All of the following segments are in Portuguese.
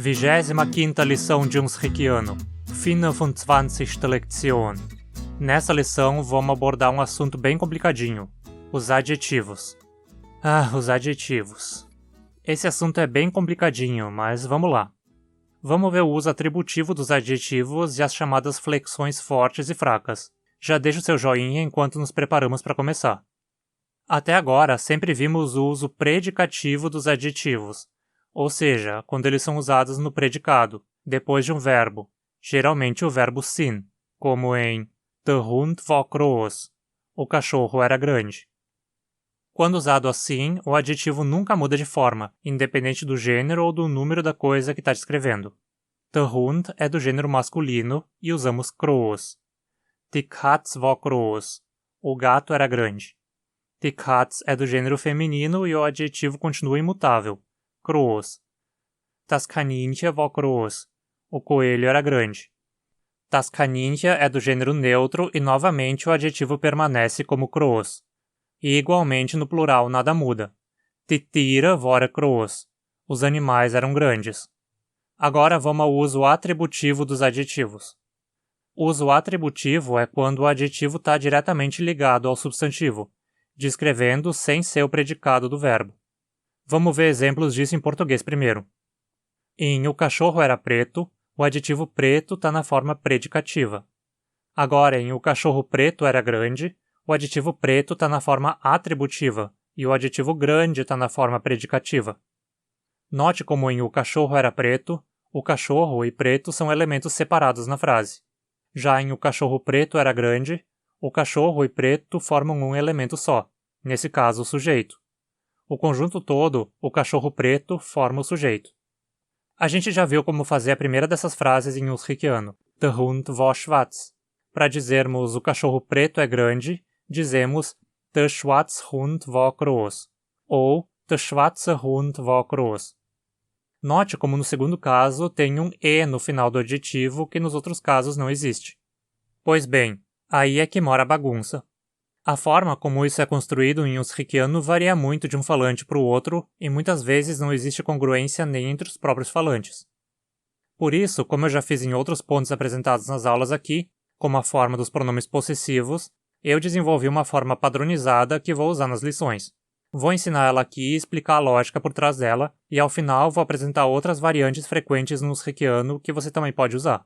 25ª lição de Unshrikiano, 25. Lektion. Nessa lição, vamos abordar um assunto bem complicadinho, os adjetivos. Os adjetivos. Esse assunto é bem complicadinho, mas vamos lá. Vamos ver o uso atributivo dos adjetivos e as chamadas flexões fortes e fracas. Já deixa o seu joinha enquanto nos preparamos para começar. Até agora, sempre vimos o uso predicativo dos adjetivos, ou seja, quando eles são usados no predicado, depois de um verbo, geralmente o verbo sin, como em The Hund war groß, o cachorro era grande. Quando usado assim, o adjetivo nunca muda de forma, independente do gênero ou do número da coisa que está descrevendo. The Hund é do gênero masculino e usamos groß. Die Katz war groß, o gato era grande. Die Katz é do gênero feminino e o adjetivo continua imutável, groß. Das Kaninchen war groß, o coelho era grande. Das Kaninchen é do gênero neutro e novamente o adjetivo permanece como groß. E igualmente no plural nada muda. Die Tiere waren groß, os animais eram grandes. Agora vamos ao uso atributivo dos adjetivos. O uso atributivo é quando o adjetivo está diretamente ligado ao substantivo, descrevendo sem ser o predicado do verbo. Vamos ver exemplos disso em português primeiro. Em o cachorro era preto, o adjetivo preto está na forma predicativa. Agora, em o cachorro preto era grande, o adjetivo preto está na forma atributiva e o adjetivo grande está na forma predicativa. Note como em o cachorro era preto, o cachorro e preto são elementos separados na frase. Já em o cachorro preto era grande, o cachorro e preto formam um elemento só, nesse caso o sujeito. O conjunto todo, o cachorro preto, forma o sujeito. A gente já viu como fazer a primeira dessas frases em Unshrikiano, The Hund war schwarz. Para dizermos o cachorro preto é grande, dizemos Der Schwarzhund war groß, ou Der schwarze Hund war groß. Note como no segundo caso tem um E no final do adjetivo que nos outros casos não existe. Pois bem, aí é que mora a bagunça. A forma como isso é construído em Unshrikiano varia muito de um falante para o outro e muitas vezes não existe congruência nem entre os próprios falantes. Por isso, como eu já fiz em outros pontos apresentados nas aulas aqui, como a forma dos pronomes possessivos, eu desenvolvi uma forma padronizada que vou usar nas lições. Vou ensinar ela aqui e explicar a lógica por trás dela, e ao final vou apresentar outras variantes frequentes no Unshrikiano que você também pode usar.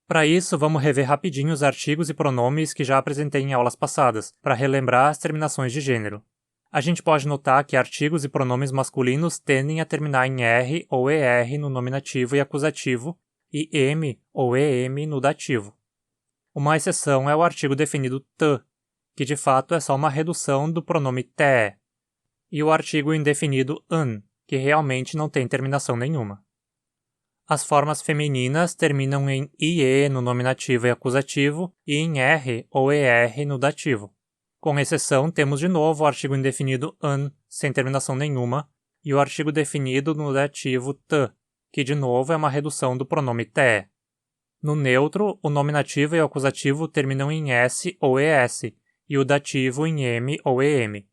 Para isso, vamos rever rapidinho os artigos e pronomes que já apresentei em aulas passadas, para relembrar as terminações de gênero. A gente pode notar que artigos e pronomes masculinos tendem a terminar em R ou ER no nominativo e acusativo, e M ou EM no dativo. Uma exceção é o artigo definido t, que de fato é só uma redução do pronome te, e o artigo indefinido an, que realmente não tem terminação nenhuma. As formas femininas terminam em IE no nominativo e acusativo e em R ou ER no dativo. Com exceção, temos de novo o artigo indefinido an, sem terminação nenhuma, e o artigo definido no dativo t, que de novo é uma redução do pronome te. No neutro, o nominativo e o acusativo terminam em S ou ES, e o dativo em M ou EM.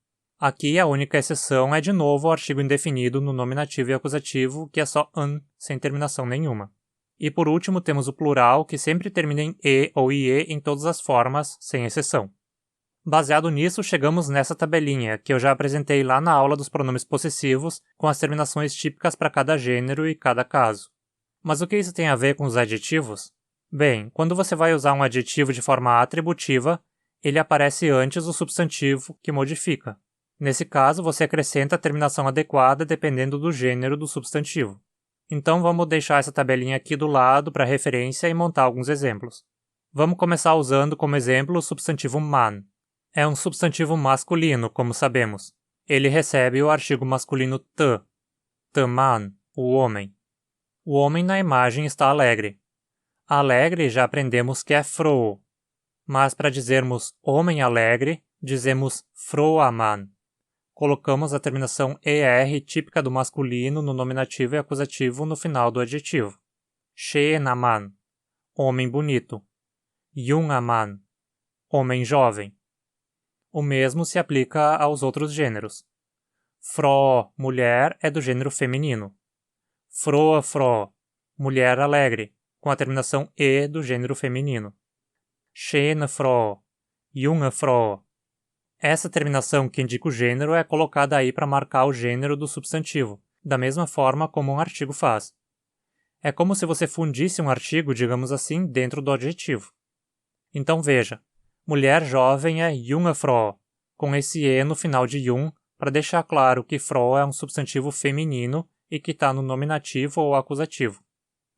Aqui a única exceção é de novo o artigo indefinido no nominativo e acusativo, que é só an, sem terminação nenhuma. E por último temos o plural, que sempre termina em E ou IE em todas as formas, sem exceção. Baseado nisso, chegamos nessa tabelinha, que eu já apresentei lá na aula dos pronomes possessivos, com as terminações típicas para cada gênero e cada caso. Mas o que isso tem a ver com os adjetivos? Bem, quando você vai usar um adjetivo de forma atributiva, ele aparece antes do substantivo que modifica. Nesse caso, você acrescenta a terminação adequada dependendo do gênero do substantivo. Então vamos deixar essa tabelinha aqui do lado para referência e montar alguns exemplos. Vamos começar usando como exemplo o substantivo man. É um substantivo masculino, como sabemos. Ele recebe o artigo masculino t. The man, o homem. O homem na imagem está alegre. Alegre já aprendemos que é froh. Mas para dizermos homem alegre, dizemos froher Mann. Colocamos a terminação ER típica do masculino no nominativo e acusativo no final do adjetivo. Schöner Mann, homem bonito. Junger Mann, homem jovem. O mesmo se aplica aos outros gêneros. Frau, mulher, é do gênero feminino. Frohe Frau, mulher alegre, com a terminação e do gênero feminino. Schöne Frau, junge Frau. Essa terminação que indica o gênero é colocada aí para marcar o gênero do substantivo, da mesma forma como um artigo faz. É como se você fundisse um artigo, digamos assim, dentro do adjetivo. Então veja, mulher jovem é junge Frau, com esse e no final de jung, para deixar claro que Frau é um substantivo feminino e que está no nominativo ou acusativo.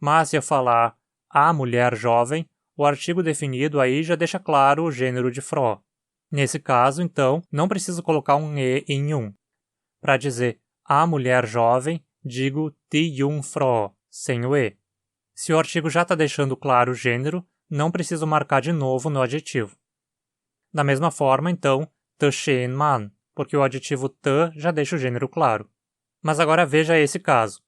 Mas se eu falar a mulher jovem, o artigo definido aí já deixa claro o gênero de Frau. Nesse caso, então, não preciso colocar um e em jung. Para dizer a mulher jovem, digo die Jungfrau, sem o e. Se o artigo já está deixando claro o gênero, não preciso marcar de novo no adjetivo. Da mesma forma, então, der schöne Mann, porque o adjetivo der já deixa o gênero claro. Mas agora veja esse caso.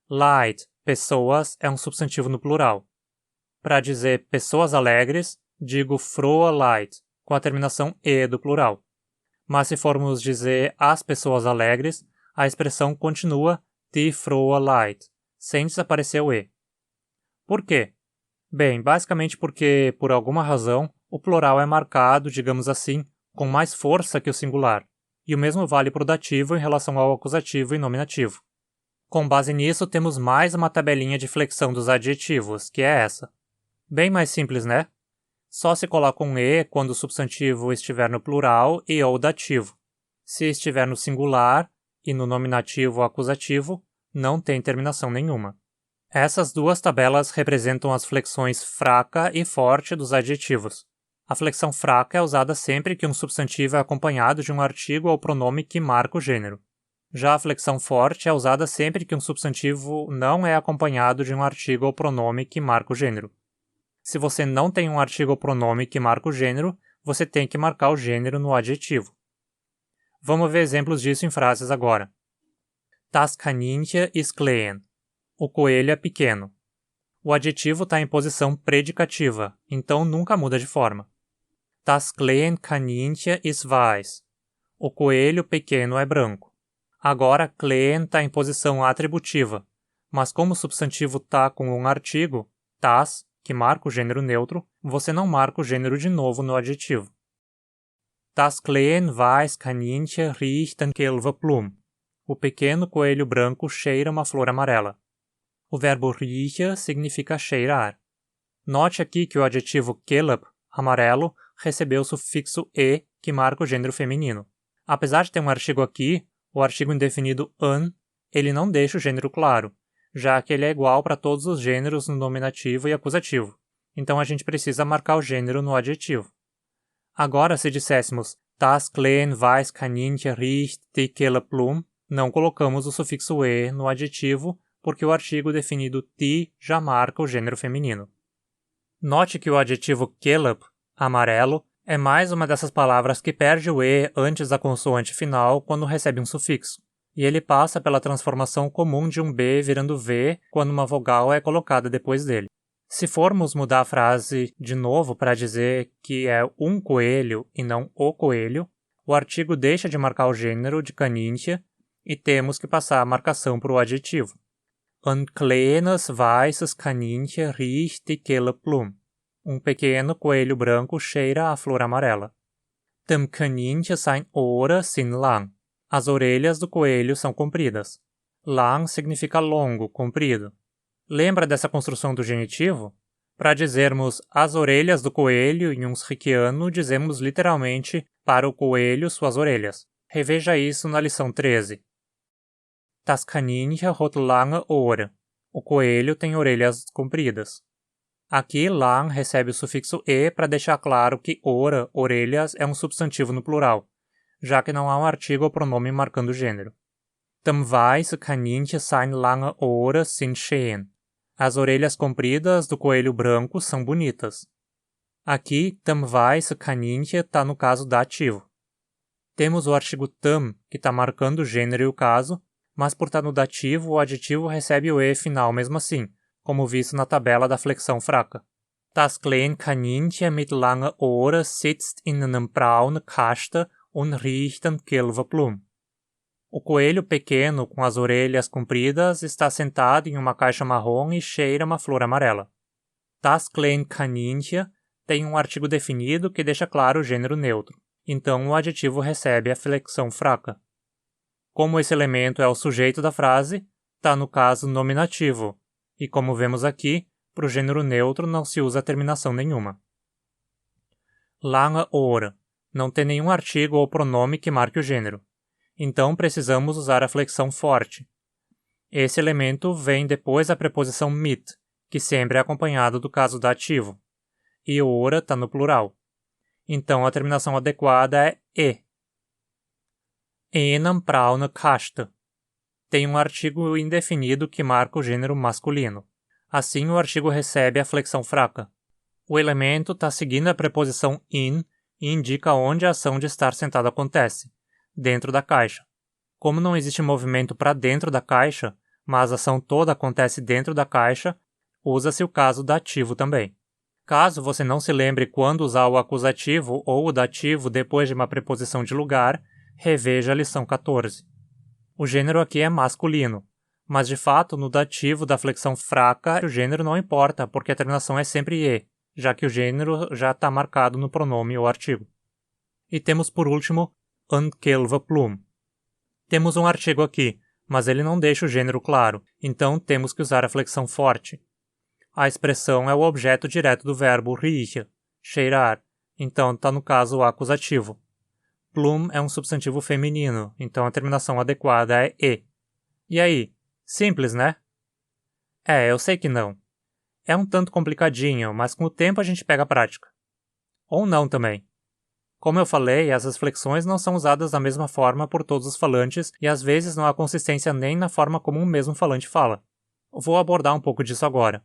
Leid, pessoas, é um substantivo no plural. Para dizer pessoas alegres, digo frohe Leid, com a terminação e do plural. Mas se formos dizer as pessoas alegres, a expressão continua die frohe Leid, sem desaparecer o e. Por quê? Bem, basicamente porque, por alguma razão, o plural é marcado, digamos assim, com mais força que o singular, e o mesmo vale para o dativo em relação ao acusativo e nominativo. Com base nisso, temos mais uma tabelinha de flexão dos adjetivos, que é essa. Bem mais simples, né? Só se coloca um e quando o substantivo estiver no plural e ou dativo. Se estiver no singular e no nominativo ou acusativo, não tem terminação nenhuma. Essas duas tabelas representam as flexões fraca e forte dos adjetivos. A flexão fraca é usada sempre que um substantivo é acompanhado de um artigo ou pronome que marca o gênero. Já a flexão forte é usada sempre que um substantivo não é acompanhado de um artigo ou pronome que marca o gênero. Se você não tem um artigo ou pronome que marca o gênero, você tem que marcar o gênero no adjetivo. Vamos ver exemplos disso em frases agora. Das Kaninchen ist klein. O coelho é pequeno. O adjetivo está em posição predicativa, então nunca muda de forma. Das kleine Kaninchen ist weiß. O coelho pequeno é branco. Agora, klein está em posição atributiva, mas como o substantivo está com um artigo, das, que marca o gênero neutro, você não marca o gênero de novo no adjetivo. Das kleine weiß Kaninchen riecht den Gelbblum. O pequeno coelho branco cheira uma flor amarela. O verbo riechen significa cheirar. Note aqui que o adjetivo gelb, amarelo, recebeu o sufixo e, que marca o gênero feminino. Apesar de ter um artigo aqui, o artigo indefinido an, ele não deixa o gênero claro, já que ele é igual para todos os gêneros no nominativo e acusativo. Então a gente precisa marcar o gênero no adjetivo. Agora, se disséssemos Das kleine weiß Kaninchen riecht die Gelbblum, não colocamos o sufixo e no adjetivo, porque o artigo definido die já marca o gênero feminino. Note que o adjetivo gelb, amarelo, é mais uma dessas palavras que perde o e antes da consoante final quando recebe um sufixo, e ele passa pela transformação comum de um b virando v quando uma vogal é colocada depois dele. Se formos mudar a frase de novo para dizer que é um coelho e não o coelho, o artigo deixa de marcar o gênero de Kaninchen e temos que passar a marcação para o adjetivo. Ein kleines weißes Kaninchen riecht die Gelbblum. Um pequeno coelho branco cheira a flor amarela. Dem Kaninchen seine Ohren sind lang. As orelhas do coelho são compridas. Lang significa longo, comprido. Lembra dessa construção do genitivo? Para dizermos as orelhas do coelho em hunsrichiano, dizemos literalmente para o coelho suas orelhas. Reveja isso na lição 13. Das Kaninchen hat lange Ohren. O coelho tem orelhas compridas. Aqui, lang recebe o sufixo e para deixar claro que ora, orelhas, é um substantivo no plural, já que não há um artigo ou pronome marcando o gênero. Dem weiße Kaninchen seine lange Ohren sind schön. As orelhas compridas do coelho branco são bonitas. Aqui, dem weiße Kaninchen está no caso dativo. Temos o artigo tam, que está marcando o gênero e o caso, mas por estar no dativo, o adjetivo recebe o e final mesmo assim, como visto na tabela da flexão fraca. Das kleine Kaninchen mit lange Ohren sitzt in einem braunen Kasten und riecht den Gelbblum. O coelho pequeno com as orelhas compridas está sentado em uma caixa marrom e cheira uma flor amarela. Das kleine Kaninchen tem um artigo definido que deixa claro o gênero neutro, então o adjetivo recebe a flexão fraca. Como esse elemento é o sujeito da frase, está no caso nominativo, e como vemos aqui, para o gênero neutro não se usa terminação nenhuma. Lange Ohr não tem nenhum artigo ou pronome que marque o gênero, então precisamos usar a flexão forte. Esse elemento vem depois da preposição mit, que sempre é acompanhado do caso dativo, e Ohr está no plural. Então a terminação adequada é e. Einem braune Kaste tem um artigo indefinido que marca o gênero masculino. Assim, o artigo recebe a flexão fraca. O elemento está seguindo a preposição in e indica onde a ação de estar sentado acontece, dentro da caixa. Como não existe movimento para dentro da caixa, mas a ação toda acontece dentro da caixa, usa-se o caso dativo também. Caso você não se lembre quando usar o acusativo ou o dativo depois de uma preposição de lugar, reveja a lição 14. O gênero aqui é masculino, mas de fato no dativo da flexão fraca o gênero não importa porque a terminação é sempre e, já que o gênero já está marcado no pronome ou artigo. E temos por último een kelve plum. Temos um artigo aqui, mas ele não deixa o gênero claro, então temos que usar a flexão forte. A expressão é o objeto direto do verbo riechen, cheirar, então está no caso o acusativo. Plum é um substantivo feminino, então a terminação adequada é e. E aí? Simples, né? Eu sei que não. É um tanto complicadinho, mas com o tempo a gente pega a prática. Ou não também. Como eu falei, essas flexões não são usadas da mesma forma por todos os falantes e às vezes não há consistência nem na forma como um mesmo falante fala. Vou abordar um pouco disso agora.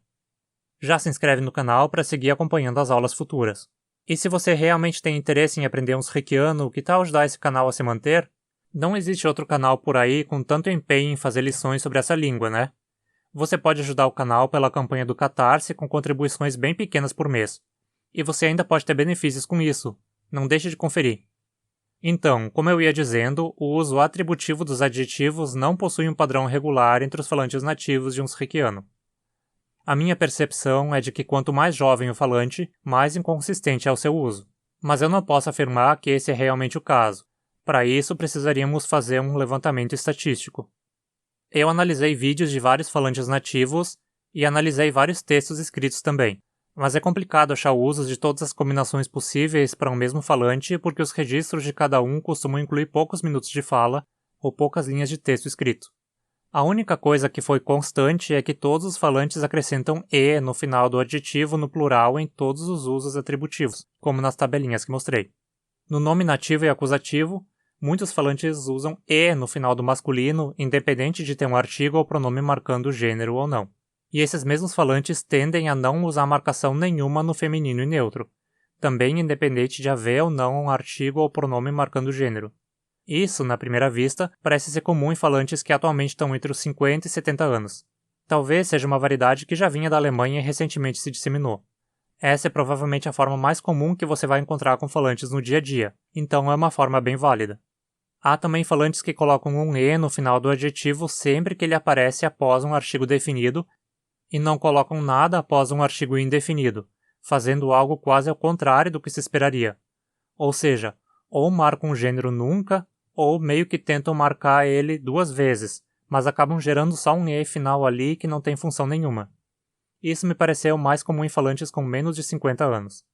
Já se inscreve no canal para seguir acompanhando as aulas futuras. E se você realmente tem interesse em aprender um Sriquiano, que tal ajudar esse canal a se manter? Não existe outro canal por aí com tanto empenho em fazer lições sobre essa língua, né? Você pode ajudar o canal pela campanha do Catarse com contribuições bem pequenas por mês. E você ainda pode ter benefícios com isso. Não deixe de conferir. Então, como eu ia dizendo, o uso atributivo dos adjetivos não possui um padrão regular entre os falantes nativos de um Sriquiano. A minha percepção é de que quanto mais jovem o falante, mais inconsistente é o seu uso. Mas eu não posso afirmar que esse é realmente o caso. Para isso, precisaríamos fazer um levantamento estatístico. Eu analisei vídeos de vários falantes nativos e analisei vários textos escritos também. Mas é complicado achar usos de todas as combinações possíveis para um mesmo falante porque os registros de cada um costumam incluir poucos minutos de fala ou poucas linhas de texto escrito. A única coisa que foi constante é que todos os falantes acrescentam e no final do adjetivo no plural em todos os usos atributivos, como nas tabelinhas que mostrei. No nominativo e acusativo, muitos falantes usam e no final do masculino, independente de ter um artigo ou pronome marcando o gênero ou não. E esses mesmos falantes tendem a não usar marcação nenhuma no feminino e neutro, também independente de haver ou não um artigo ou pronome marcando o gênero. Isso, na primeira vista, parece ser comum em falantes que atualmente estão entre os 50 e 70 anos. Talvez seja uma variedade que já vinha da Alemanha e recentemente se disseminou. Essa é provavelmente a forma mais comum que você vai encontrar com falantes no dia a dia, então é uma forma bem válida. Há também falantes que colocam um e no final do adjetivo sempre que ele aparece após um artigo definido e não colocam nada após um artigo indefinido, fazendo algo quase ao contrário do que se esperaria. Ou seja, ou marcam um gênero nunca, ou meio que tentam marcar ele duas vezes, mas acabam gerando só um e final ali que não tem função nenhuma. Isso me pareceu mais comum em falantes com menos de 50 anos.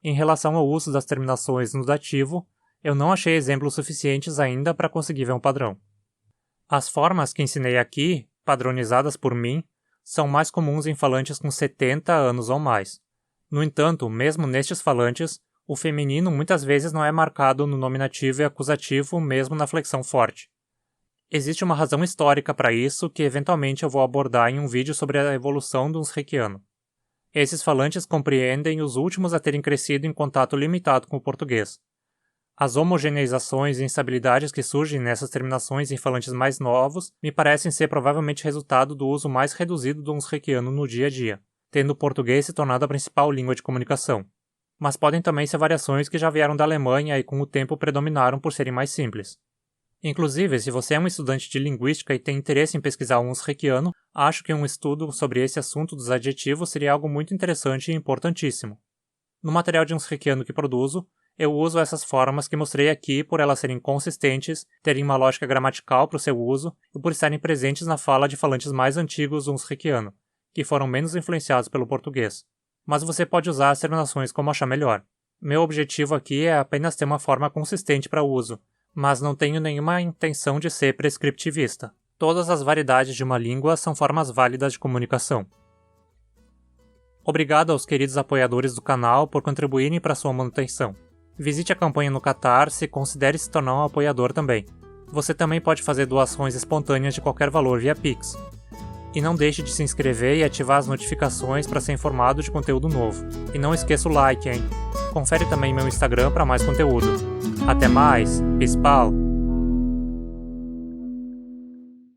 Em relação ao uso das terminações no dativo, eu não achei exemplos suficientes ainda para conseguir ver um padrão. As formas que ensinei aqui, padronizadas por mim, são mais comuns em falantes com 70 anos ou mais. No entanto, mesmo nestes falantes, o feminino muitas vezes não é marcado no nominativo e acusativo mesmo na flexão forte. Existe uma razão histórica para isso que eventualmente eu vou abordar em um vídeo sobre a evolução do Sriquiano. Esses falantes compreendem os últimos a terem crescido em contato limitado com o português. As homogeneizações e instabilidades que surgem nessas terminações em falantes mais novos me parecem ser provavelmente resultado do uso mais reduzido do Sriquiano no dia a dia, tendo o português se tornado a principal língua de comunicação. Mas podem também ser variações que já vieram da Alemanha e com o tempo predominaram por serem mais simples. Inclusive, se você é um estudante de linguística e tem interesse em pesquisar um unsrequiano, acho que um estudo sobre esse assunto dos adjetivos seria algo muito interessante e importantíssimo. No material de unsrequiano que produzo, eu uso essas formas que mostrei aqui por elas serem consistentes, terem uma lógica gramatical para o seu uso e por estarem presentes na fala de falantes mais antigos do unsrequiano, que foram menos influenciados pelo português. Mas você pode usar as terminações como achar melhor. Meu objetivo aqui é apenas ter uma forma consistente para uso, mas não tenho nenhuma intenção de ser prescriptivista. Todas as variedades de uma língua são formas válidas de comunicação. Obrigado aos queridos apoiadores do canal por contribuírem para sua manutenção. Visite a campanha no Catarse e considere se tornar um apoiador também. Você também pode fazer doações espontâneas de qualquer valor via Pix. E não deixe de se inscrever e ativar as notificações para ser informado de conteúdo novo. E não esqueça o like, hein? Confere também meu Instagram para mais conteúdo. Até mais! Peace, pal!